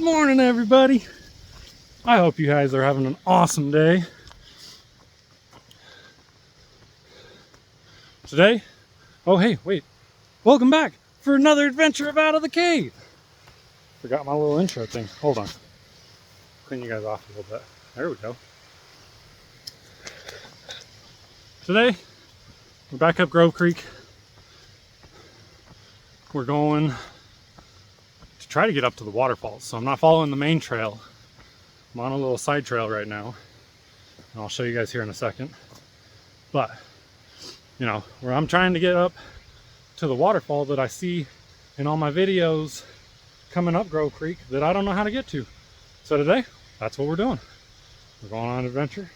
morning, everybody. I hope you guys are having an awesome day. Today, oh hey, wait, welcome back for another adventure of Out of the Cave. Forgot my little intro thing. Hold on. Clean you guys off a little bit. There we go. Today, we're back up Grove Creek. We're going to try to get up to the waterfalls. So I'm not following the main trail. I'm on a little side trail right now. And I'll show you guys here in a second. But, you know, where I'm trying to get up to the waterfall that I see in all my videos coming up Grove Creek that I don't know how to get to. So today, that's what we're doing. We're going on an adventure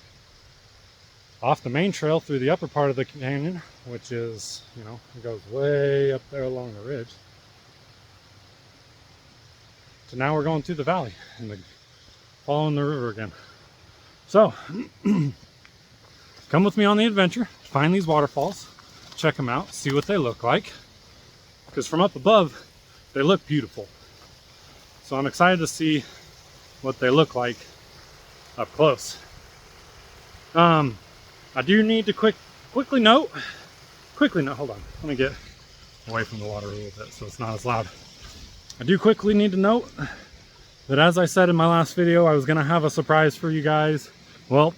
off the main trail through the upper part of the canyon, which is, you know, it goes way up there along the ridge. So now we're going through the valley and following the river again. So, come with me on the adventure, find these waterfalls, check them out, see what they look like. Because from up above, they look beautiful. So I'm excited to see what they look like up close. I do need to quickly note, hold on, let me get away from the water a little bit so it's not as loud. I do quickly need to note that, as I said in my last video, I was going to have a surprise for you guys. Well,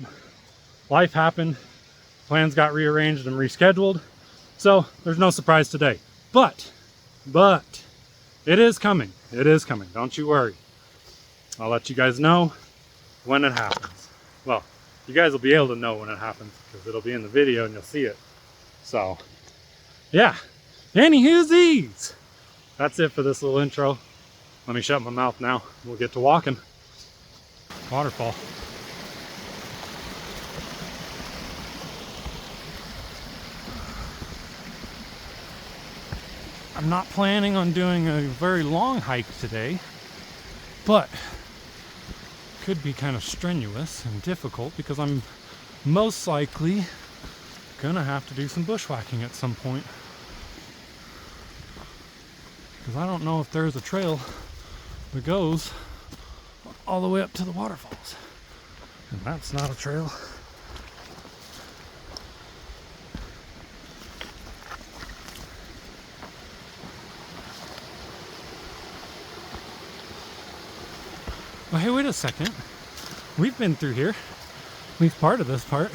life happened, plans got rearranged and rescheduled, so there's no surprise today. But, it is coming, don't you worry. I'll let you guys know when it happens. Well, you guys will be able to know when it happens because it'll be in the video and you'll see it. So, yeah. Anywhoosies, that's it for this little intro. Let me shut my mouth now. We'll get to walking. Waterfall. I'm not planning on doing a very long hike today, but could be kind of strenuous and difficult because I'm most likely gonna have to do some bushwhacking at some point, because I don't know if there's a trail that goes all the way up to the waterfalls, and that's not a trail. Well, hey, wait a second. We've been through here, at least part of this part,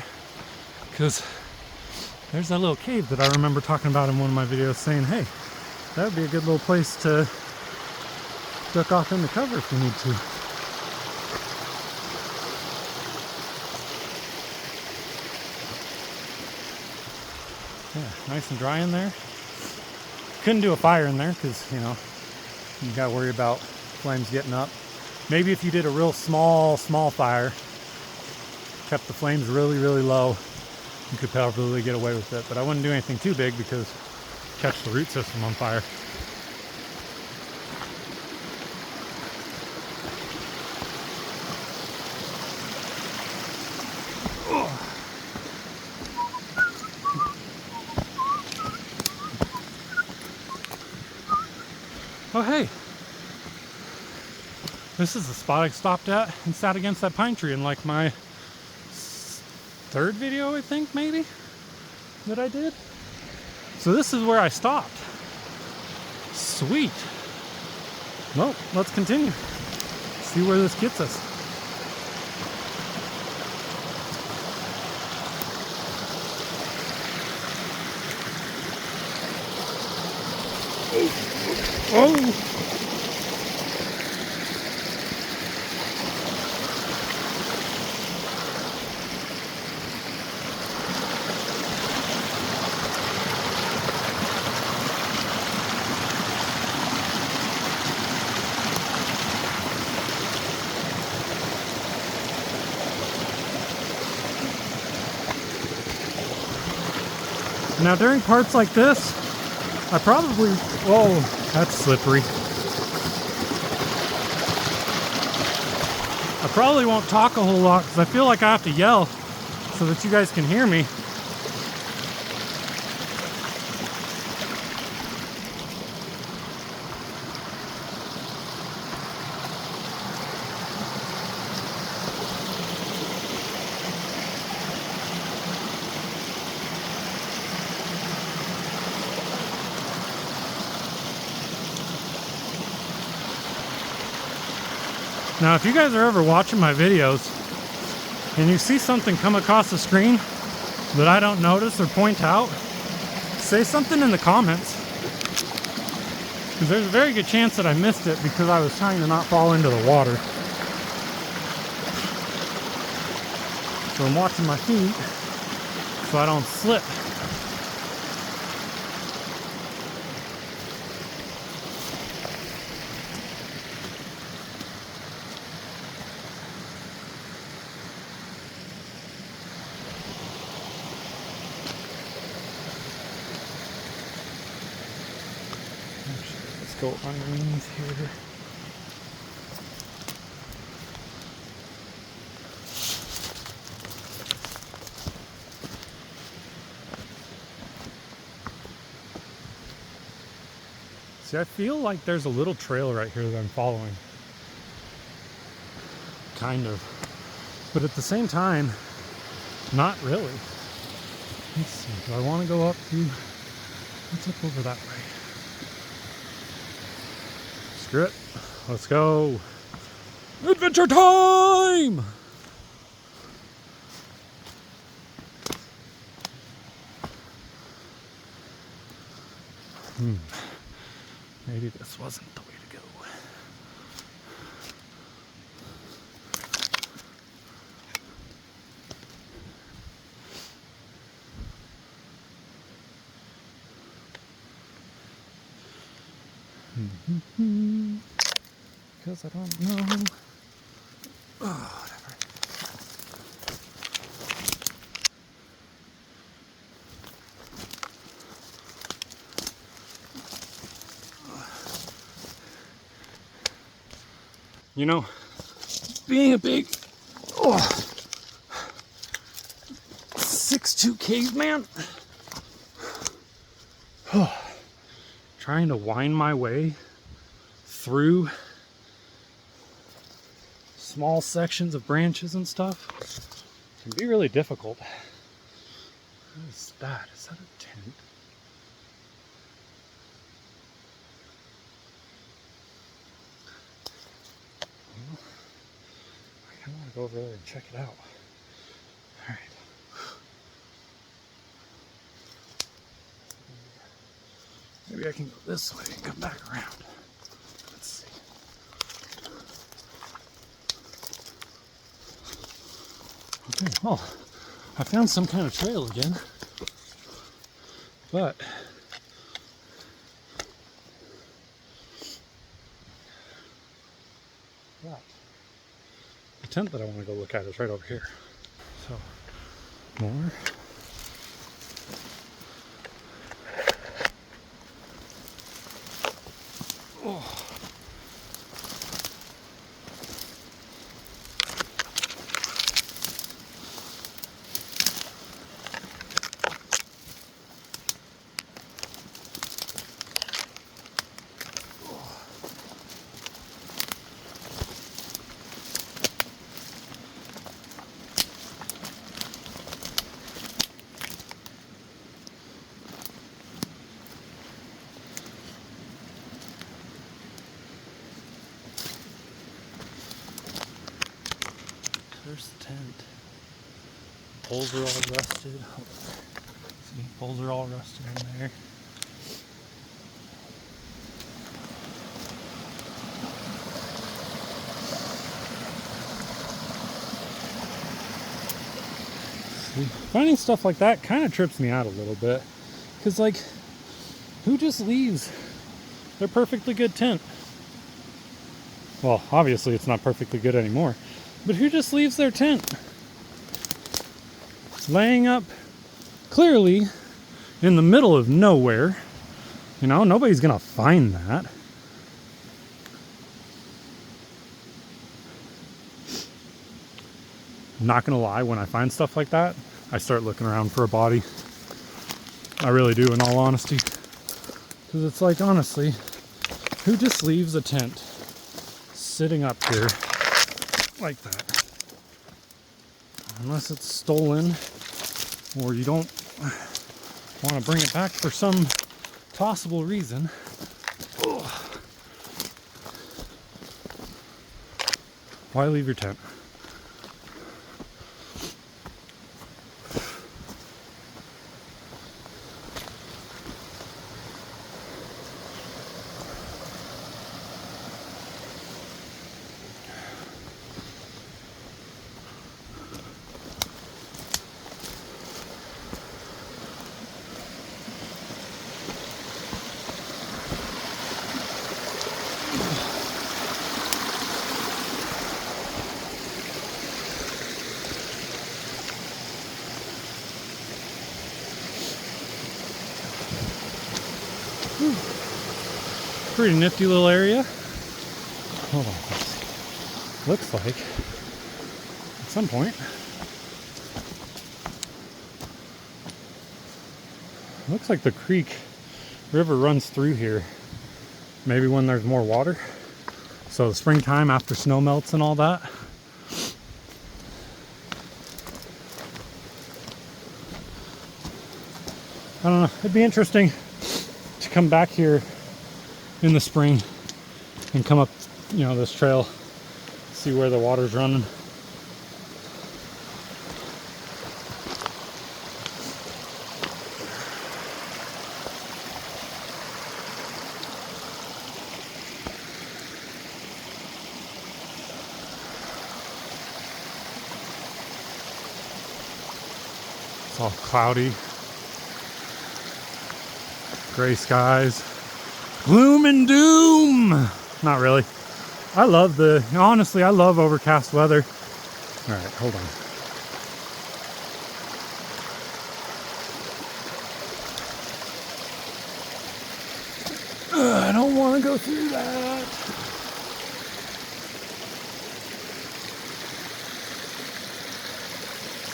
because there's that little cave that I remember talking about in one of my videos saying, hey, that would be a good little place to duck off in the cover if we need to. Yeah, nice and dry in there. Couldn't do a fire in there because, you know, you gotta worry about flames getting up. Maybe if you did a real small fire, kept the flames really low, you could probably get away with it. But I wouldn't do anything too big because catch the root system on fire. Oh hey! This is the spot I stopped at and sat against that pine tree in like my third video, I think, maybe, that I did. So this is where I stopped. Sweet. Well, let's continue. See where this gets us. Oh! Now during parts like this, I probably, whoa, that's slippery. I probably won't talk a whole lot because I feel like I have to yell so that you guys can hear me. Now, if you guys are ever watching my videos and you see something come across the screen that I don't notice or point out, say something in the comments. Because there's a very good chance that I missed it because I was trying to not fall into the water. So I'm watching my feet so I don't slip. Go underneath here. See, I feel like there's a little trail right here that I'm following. Kind of. But at the same time, not really. Let's see, do I want to go up to... What's up over that way? Screw it. Let's go. Adventure time! Maybe this wasn't the way to go. Because I don't know. Oh, whatever. You know, being a big 6'2" caveman, trying to wind my way through small sections of branches and stuff can be really difficult. What is that? Is that a tent? Well, I kind of want to go over there and check it out. All right. Maybe I can go this way and come back around. Let's see. Okay, well, I found some kind of trail again. But the tent that I want to go look at is right over here. So, more. Oh. There's the tent. Poles are all rusted. See, poles are all rusted in there. See, finding stuff like that kind of trips me out a little bit. Because, like, who just leaves their perfectly good tent? Well, obviously it's not perfectly good anymore. But who just leaves their tent laying up clearly in the middle of nowhere? You know, nobody's gonna find that. I'm not gonna lie, when I find stuff like that, I start looking around for a body. I really do, in all honesty. Because it's like, honestly, who just leaves a tent sitting up here like that? Unless it's stolen or you don't want to bring it back for some possible reason. Ugh. Why leave your tent? Pretty nifty little area. Hold on. Looks like at some point looks like the creek river runs through here. Maybe when there's more water. So the springtime after snow melts and all that. I don't know. It'd be interesting to come back here in the spring and come up, you know, this trail, see where the water's running. It's all cloudy, gray skies. Gloom and doom! Not really. Honestly, I love overcast weather. Alright, hold on. I don't want to go through that.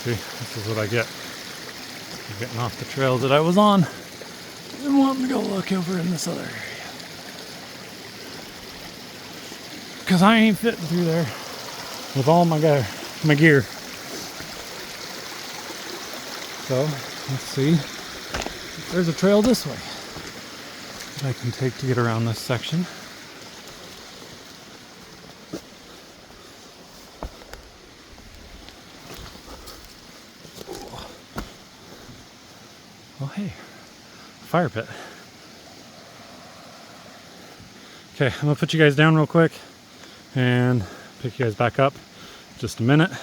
See, this is what I get. I'm getting off the trail that I was on and wanting to go look over in this other area. Because I ain't fitting through there with all my gear. So, let's see if there's a trail this way that I can take to get around this section. Oh, hey, fire pit. Okay, I'm gonna put you guys down real quick and pick you guys back up in just a minute. I'm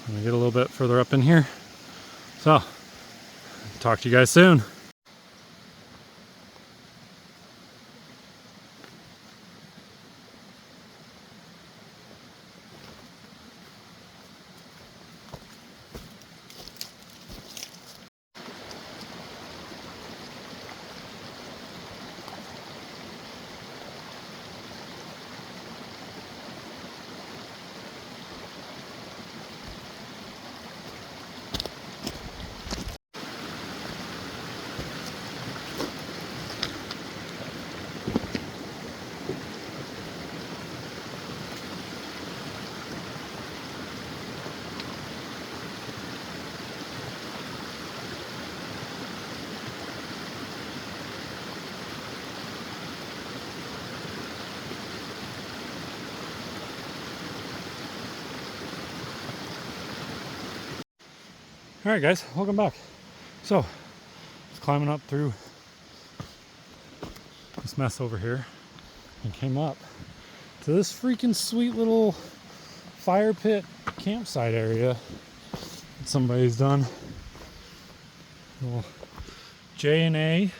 gonna get a little bit further up in here. So, talk to you guys soon. Alright guys, welcome back. So, I was climbing up through this mess over here and came up to this freaking sweet little fire pit campsite area that somebody's done. Little J&A.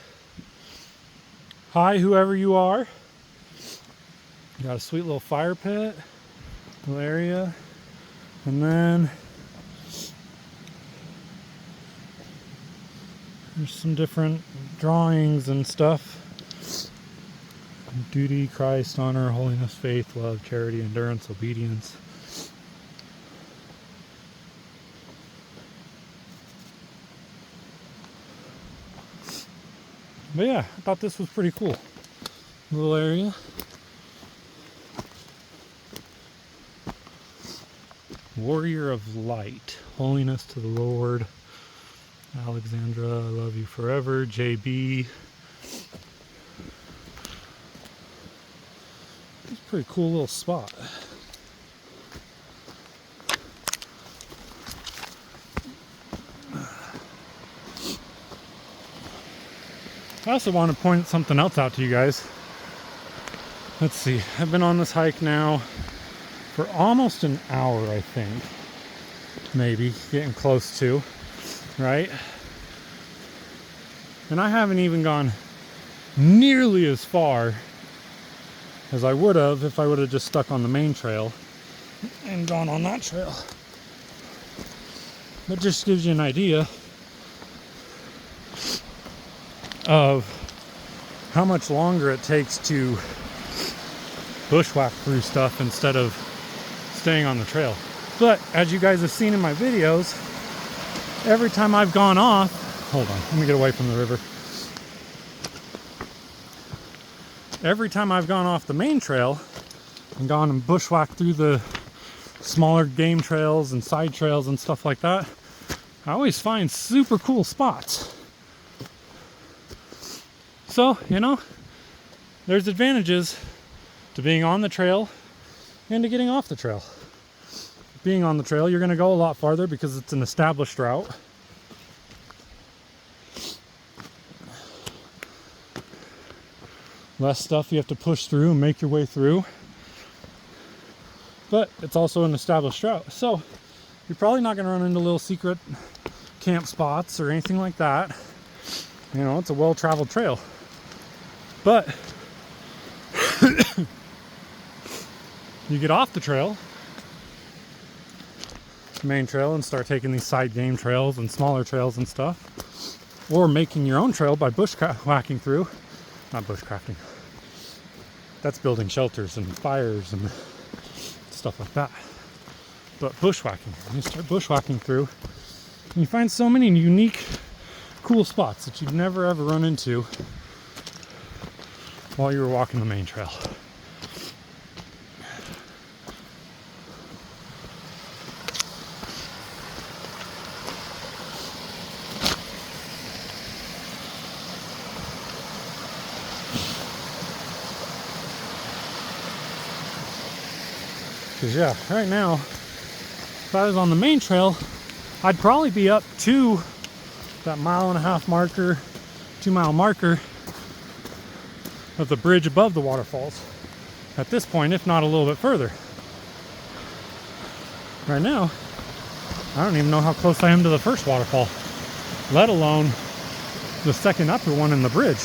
Hi, whoever you are. Got a sweet little fire pit, little area, and then there's some different drawings and stuff. Duty, Christ, honor, holiness, faith, love, charity, endurance, obedience. But yeah, I thought this was pretty cool. Little area. Warrior of light, holiness to the Lord. Alexandra, I love you forever. JB. It's a pretty cool little spot. I also want to point something else out to you guys. Let's see, I've been on this hike now for almost an hour, I think. Maybe, getting close to, right? And I haven't even gone nearly as far as I would have if I would have just stuck on the main trail and gone on that trail. That just gives you an idea of how much longer it takes to bushwhack through stuff instead of staying on the trail. But as you guys have seen in my videos, every time I've gone off, hold on, let me get away from the river. Every time I've gone off the main trail and gone and bushwhacked through the smaller game trails and side trails and stuff like that, I always find super cool spots. So, you know, there's advantages to being on the trail and to getting off the trail. Being on the trail, you're going to go a lot farther because it's an established route. Less stuff you have to push through and make your way through. But it's also an established route. So you're probably not going to run into little secret camp spots or anything like that. You know, it's a well-traveled trail. But you get off the trail, main trail, and start taking these side game trails and smaller trails and stuff, or making your own trail by bushwhacking through. Not bushcrafting. That's building shelters and fires and stuff like that. But bushwhacking, you start bushwhacking through, and you find so many unique, cool spots that you'd never ever run into while you were walking the main trail. Because yeah, right now, if I was on the main trail, I'd probably be up to that 1.5 mile marker, 2 mile marker of the bridge above the waterfalls at this point, if not a little bit further. Right now, I don't even know how close I am to the first waterfall, let alone the second upper one in the bridge.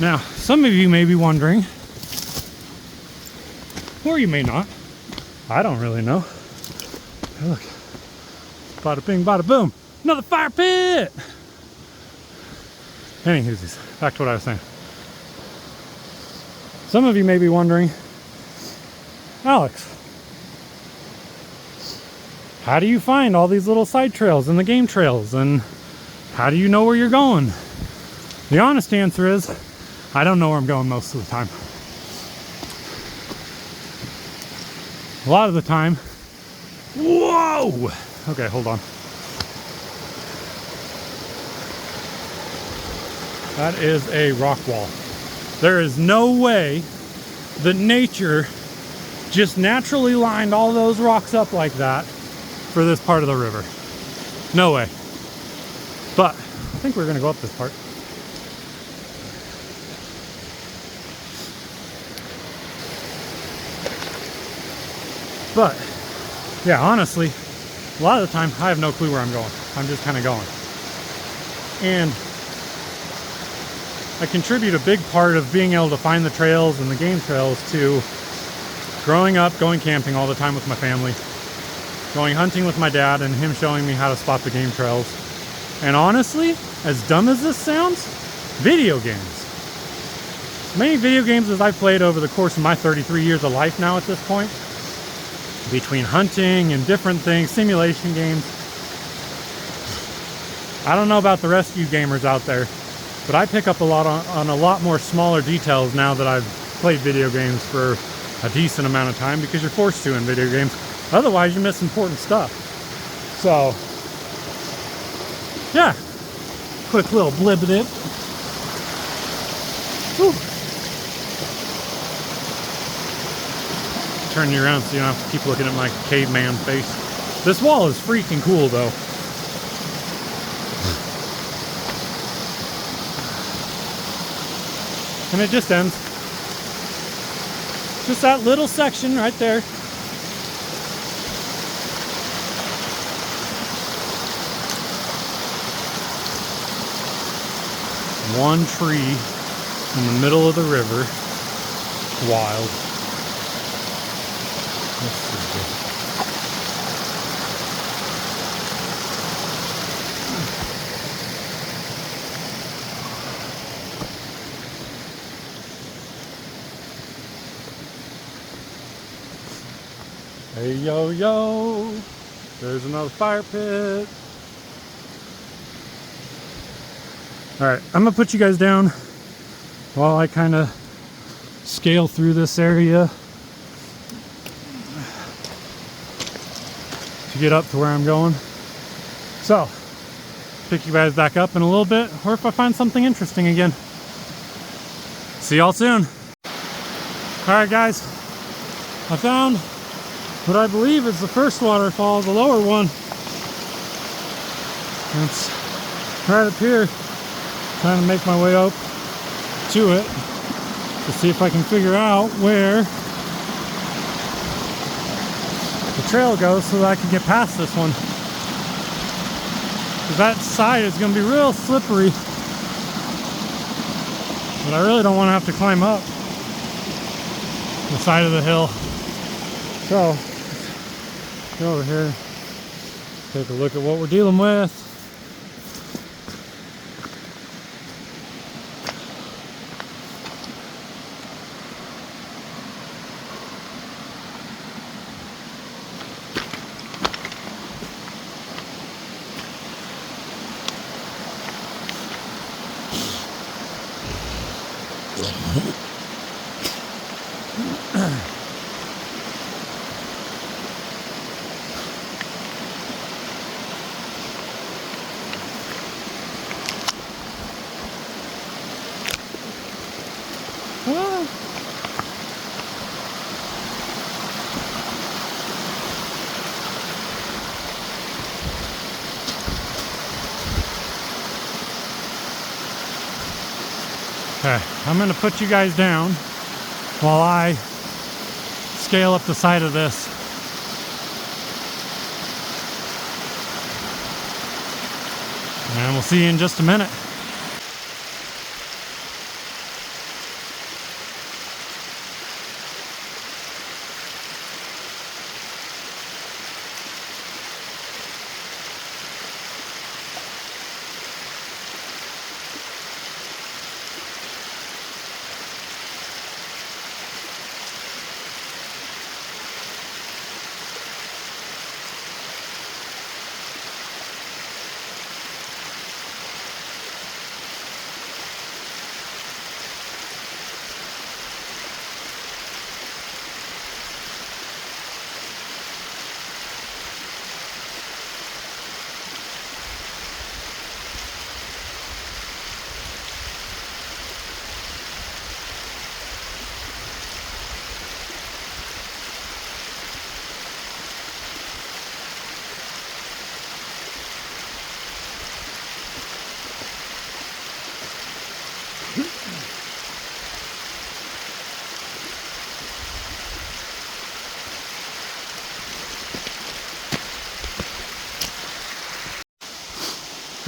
Now, some of you may be wondering, or you may not, I don't really know. Hey, look, bada bing, bada boom, another fire pit! Anywhoosies, back to what I was saying. Some of you may be wondering, Alex, how do you find all these little side trails and the game trails, and how do you know where you're going? The honest answer is, I don't know where I'm going most of the time. A lot of the time, whoa! Okay, hold on. That is a rock wall. There is no way that nature just naturally lined all those rocks up like that for this part of the river. No way. But I think we're gonna go up this part. But yeah, honestly, a lot of the time I have no clue where I'm going. I'm just kind of going. And I contribute a big part of being able to find the trails and the game trails to growing up, going camping all the time with my family, going hunting with my dad and him showing me how to spot the game trails. And honestly, as dumb as this sounds, video games. As many video games as I've played over the course of my 33 years of life now at this point, between hunting and different things, simulation games. I don't know about the rest of you gamers out there, but I pick up a lot on a lot more smaller details now that I've played video games for a decent amount of time, because you're forced to in video games. Otherwise, you miss important stuff. So, yeah. Quick little blib-dip. Turn you around so you don't have to keep looking at my caveman face. This wall is freaking cool, though. And it just ends. Just that little section right there. One tree in the middle of the river. Wild. Let's see. Hey, yo, yo, there's another fire pit. All right, I'm gonna put you guys down while I kind of scale through this area to get up to where I'm going. So, pick you guys back up in a little bit, or if I find something interesting again. See y'all soon. All right, guys, I found what I believe is the first waterfall, the lower one. It's right up here. Trying to make my way up to it to see if I can figure out where the trail goes so that I can get past this one. Because that side is going to be real slippery. But I really don't want to have to climb up the side of the hill. So, go over here, take a look at what we're dealing with. Okay, I'm going to put you guys down while I scale up the side of this. And we'll see you in just a minute.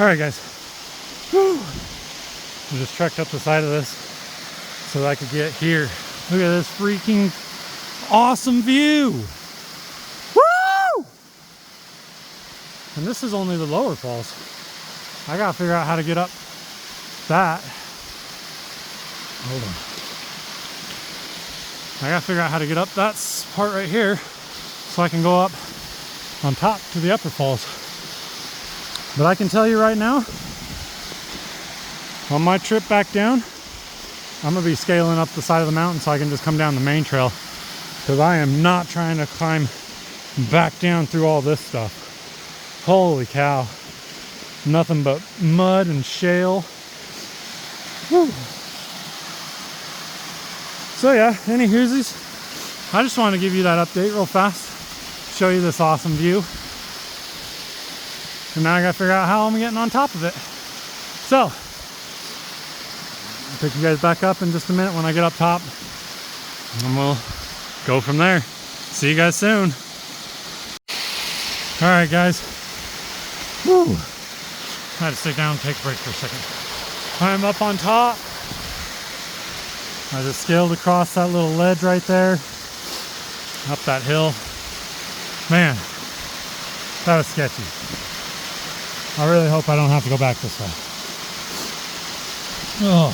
All right, guys. Whew. I just trekked up the side of this so that I could get here. Look at this freaking awesome view. Woo! And this is only the lower falls. I gotta figure out how to get up that. Hold on. I gotta figure out how to get up that part right here so I can go up on top to the upper falls. But I can tell you right now, on my trip back down, I'm gonna be scaling up the side of the mountain so I can just come down the main trail, because I am not trying to climb back down through all this stuff. Holy cow. Nothing but mud and shale. Woo. So yeah, any hoosies, I just wanted to give you that update real fast, show you this awesome view. And now I gotta figure out how I'm getting on top of it. So, I'll pick you guys back up in just a minute when I get up top, and we'll go from there. See you guys soon. All right, guys. Woo. I had to sit down and take a break for a second. I'm up on top. I just scaled across that little ledge right there, up that hill. Man, that was sketchy. I really hope I don't have to go back this way. Oh,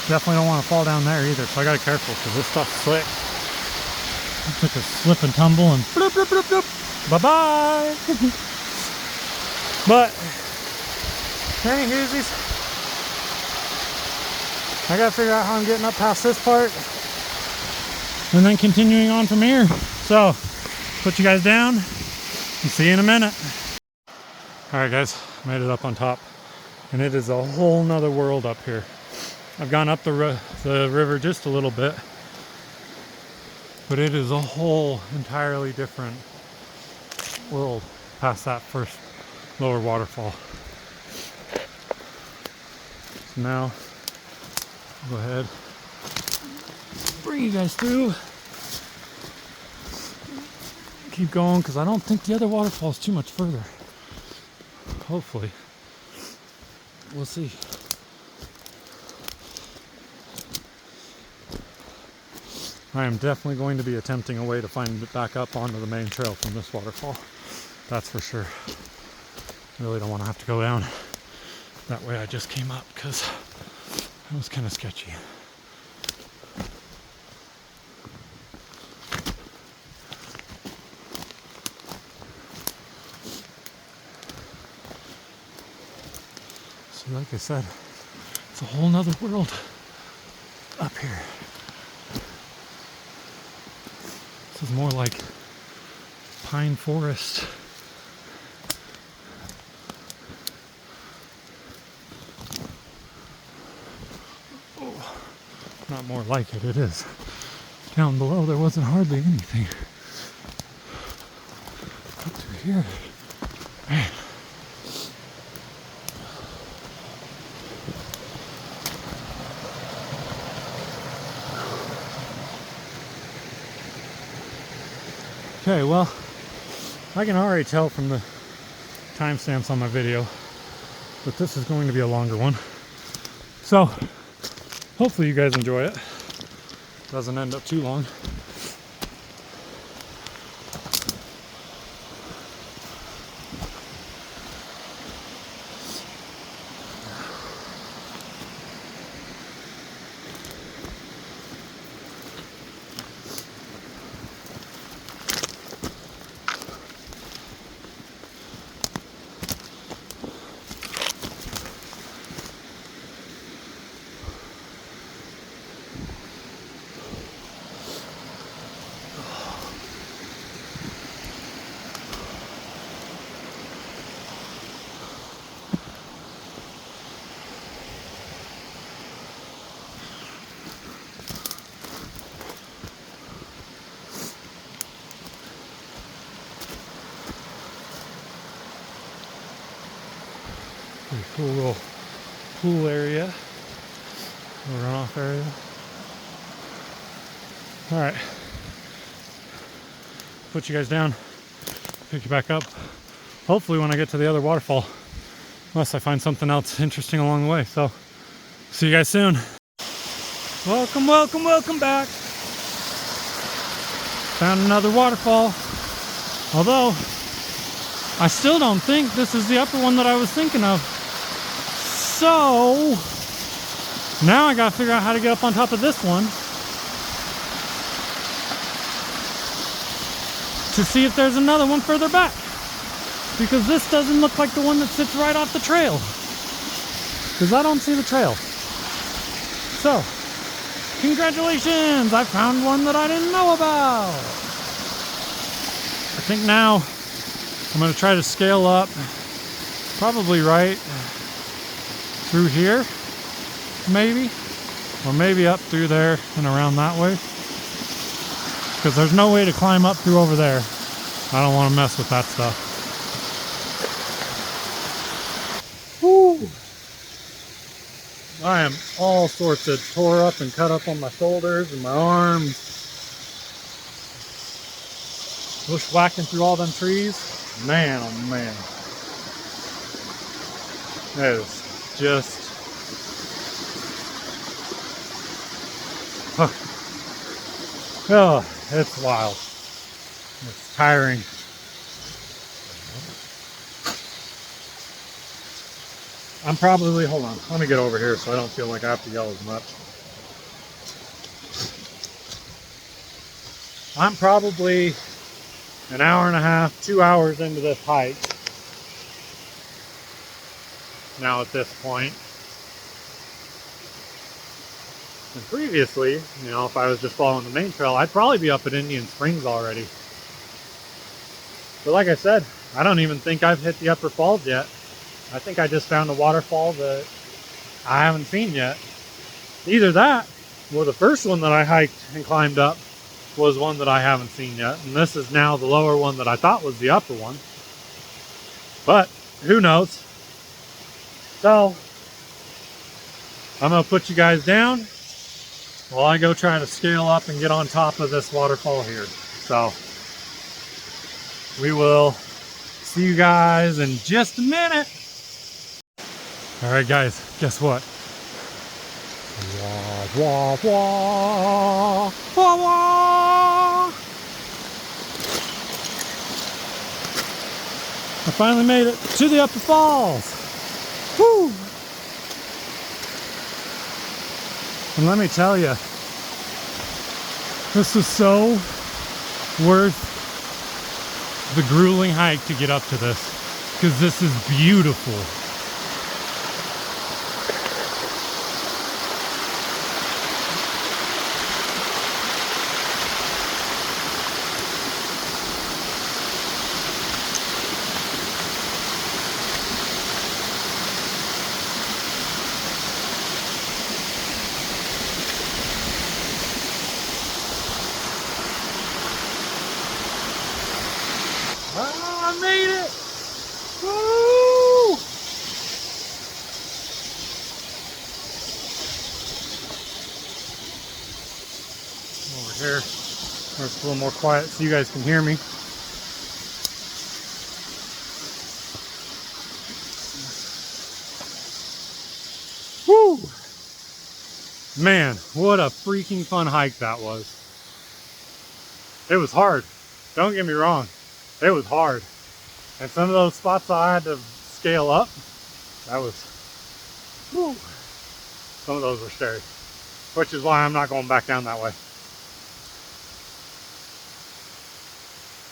definitely don't want to fall down there either, so I gotta be careful because this stuff's slick. I took a slip and tumble and bloop, bloop, bloop, bloop. Bye-bye. But, any hoosies, I gotta figure out how I'm getting up past this part and then continuing on from here. So, put you guys down and see you in a minute. All right, guys, made it up on top, and it is a whole nother world up here. I've gone up the river just a little bit, but it is a whole entirely different world past that first lower waterfall. So now, I'll go ahead, bring you guys through. Keep going, because I don't think the other waterfall is too much further. Hopefully. We'll see. I am definitely going to be attempting a way to find it back up onto the main trail from this waterfall. That's for sure. Really don't want to have to go down that way I just came up, because it was kind of sketchy. So like I said, it's a whole nother world up here. This is more like pine forest. Oh, not more like it, it is. Down below there wasn't hardly anything. Up to here, man. Okay, well, I can already tell from the timestamps on my video that this is going to be a longer one. So, hopefully you guys enjoy it. Doesn't end up too long. Pretty cool little pool area, a runoff area. All right, put you guys down, pick you back up. Hopefully when I get to the other waterfall, unless I find something else interesting along the way. So, see you guys soon. Welcome, welcome, welcome back. Found another waterfall. Although, I still don't think this is the upper one that I was thinking of. So, now I gotta figure out how to get up on top of this one to see if there's another one further back. Because this doesn't look like the one that sits right off the trail. Because I don't see the trail. So, congratulations! I found one that I didn't know about. I think now I'm going to try to scale up, probably right through here, maybe, or maybe up through there and around that way. Because there's no way to climb up through over there. I don't want to mess with that stuff. Woo! I am all sorts of tore up and cut up on my shoulders and my arms. Bushwhacking through all them trees. Man, oh man. That is just... Oh, it's wild. It's tiring. I'm probably, hold on, let me get over here so I don't feel like I have to yell as much. I'm probably an hour and a half, 2 hours into this hike now at this point. And previously, you know, if I was just following the main trail, I'd probably be up at Indian Springs already. But like I said, I don't even think I've hit the upper falls yet. I think I just found a waterfall that I haven't seen yet. Either that, or the first one that I hiked and climbed up was one that I haven't seen yet. And this is now the lower one that I thought was the upper one. But, who knows? So, I'm going to put you guys down while I go try to scale up and get on top of this waterfall here. So, we will see you guys in just a minute. Alright guys, guess what? Wah, wah, wah, wah, wah. I finally made it to the upper falls. Woo! And let me tell you, this was so worth the grueling hike to get up to this, because this is beautiful. I made it! Woo! Over here, where it's a little more quiet so you guys can hear me. Woo! Man, what a freaking fun hike that was. It was hard. Don't get me wrong. It was hard. And some of those spots I had to scale up, that was, whew, some of those were scary. Which is why I'm not going back down that way.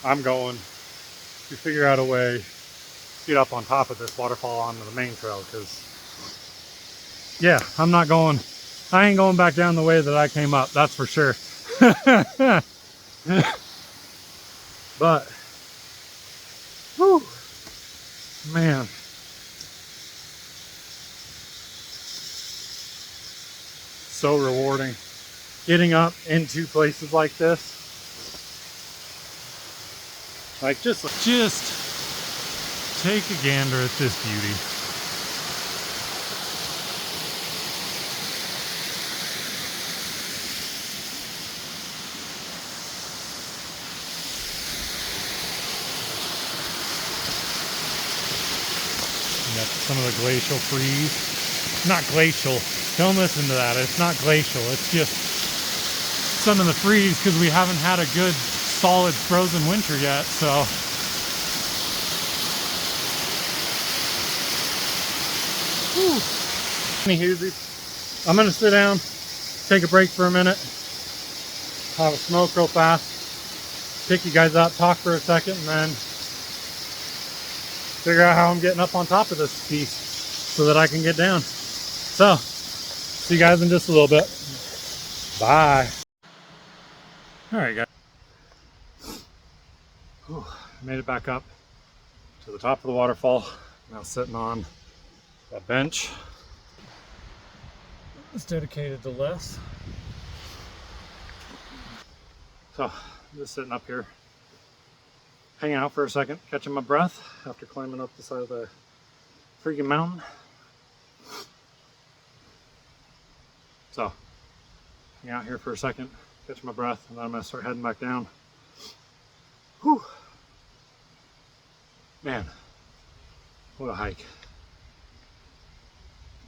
I'm going to figure out a way to get up on top of this waterfall onto the main trail, because, yeah, I ain't going back down the way that I came up, that's for sure. But, whew, man. So rewarding. Getting up into places like this. Like, just take a gander at this beauty. some of the glacial freeze. Not glacial, don't listen to that, it's not glacial, it's just some of the freeze because we haven't had a good solid frozen winter yet, so. Whew. I'm gonna sit down, take a break for a minute, have a smoke real fast, pick you guys up, talk for a second, and then figure out how I'm getting up on top of this piece so that I can get down. So, see you guys in just a little bit. Bye. Alright guys. Whew, made it back up to the top of the waterfall. Now sitting on that bench. It's dedicated to Les. So, I'm just sitting up here, hanging out for a second, catching my breath after climbing up the side of the freaking mountain. So, hang out here for a second, catch my breath, and then I'm going to start heading back down. Whew. Man, what a hike.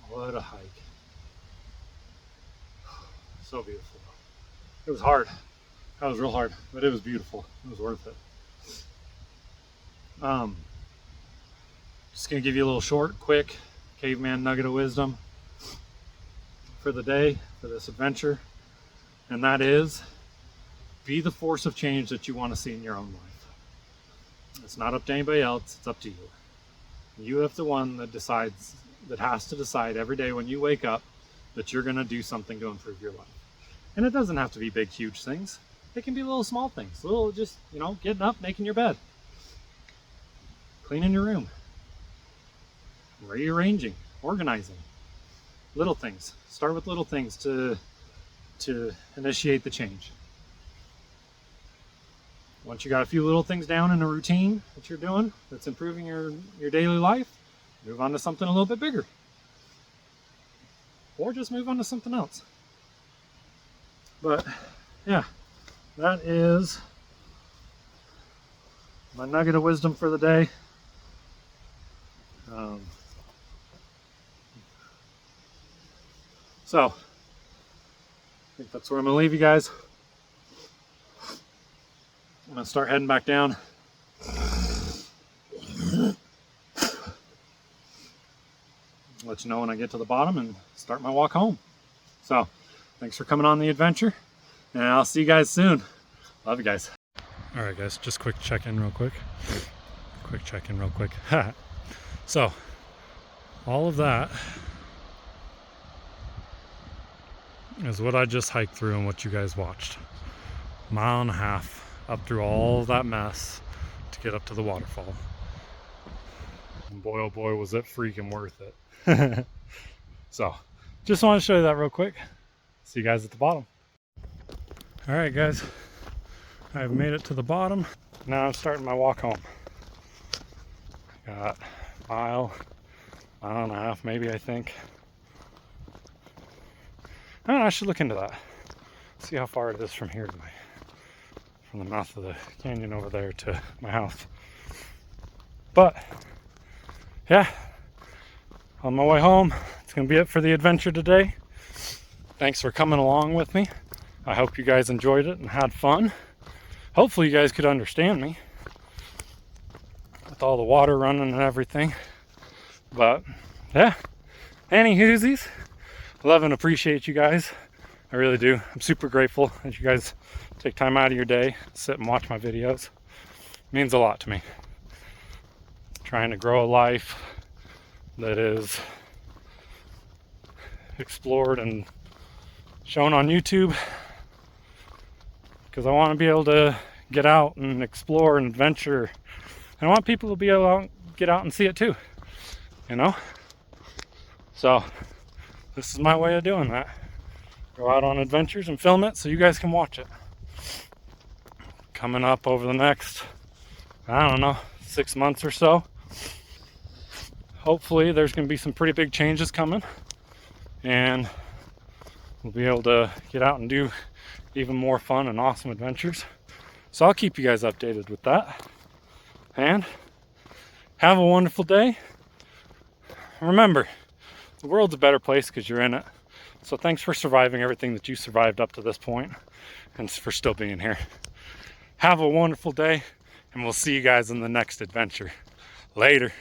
What a hike. So beautiful. It was hard. That was real hard, but it was beautiful. It was worth it. Just gonna give you a little short, quick caveman nugget of wisdom for the day, for this adventure, and that is, be the force of change that you want to see in your own life. It's not up to anybody else, it's up to you. You have the one that decides, that has to decide every day when you wake up that you're gonna do something to improve your life. And it doesn't have to be big, huge things. It can be little small things, little just, you know, getting up, making your bed, cleaning your room, rearranging, organizing, little things. Start with little things to initiate the change. Once you got a few little things down in a routine that you're doing that's improving your daily life, move on to something a little bit bigger. Or just move on to something else. But yeah, that is my nugget of wisdom for the day. So, I think that's where I'm going to leave you guys. I'm going to start heading back down. Let you know when I get to the bottom and start my walk home. So, thanks for coming on the adventure, and I'll see you guys soon. Love you guys. All right, guys, just quick check-in real quick. So, all of that is what I just hiked through and what you guys watched. Mile and a half up through all that mess to get up to the waterfall. And boy, oh boy, was it freaking worth it. So, just wanted to show you that real quick. See you guys at the bottom. All right, guys, I've made it to the bottom. Now I'm starting my walk home. Got a mile and a half, maybe, I think. I don't know, I should look into that. See how far it is from here to from the mouth of the canyon over there to my house. But yeah, on my way home, it's gonna be it for the adventure today. Thanks for coming along with me. I hope you guys enjoyed it and had fun. Hopefully you guys could understand me with all the water running and everything. But yeah, any hoosies, love and appreciate you guys. I really do. I'm super grateful that you guys take time out of your day, sit and watch my videos. It means a lot to me. Trying to grow a life that is explored and shown on YouTube, because I want to be able to get out and explore and adventure. And I want people to be able to get out and see it too, you know? So this is my way of doing that. Go out on adventures and film it so you guys can watch it. Coming up over the next, I don't know, 6 months or so. Hopefully there's going to be some pretty big changes coming, and we'll be able to get out and do even more fun and awesome adventures. So I'll keep you guys updated with that. And have a wonderful day. remember, the world's a better place because you're in it. So thanks for surviving everything that you survived up to this point, and for still being here. Have a wonderful day, and we'll see you guys in the next adventure. Later.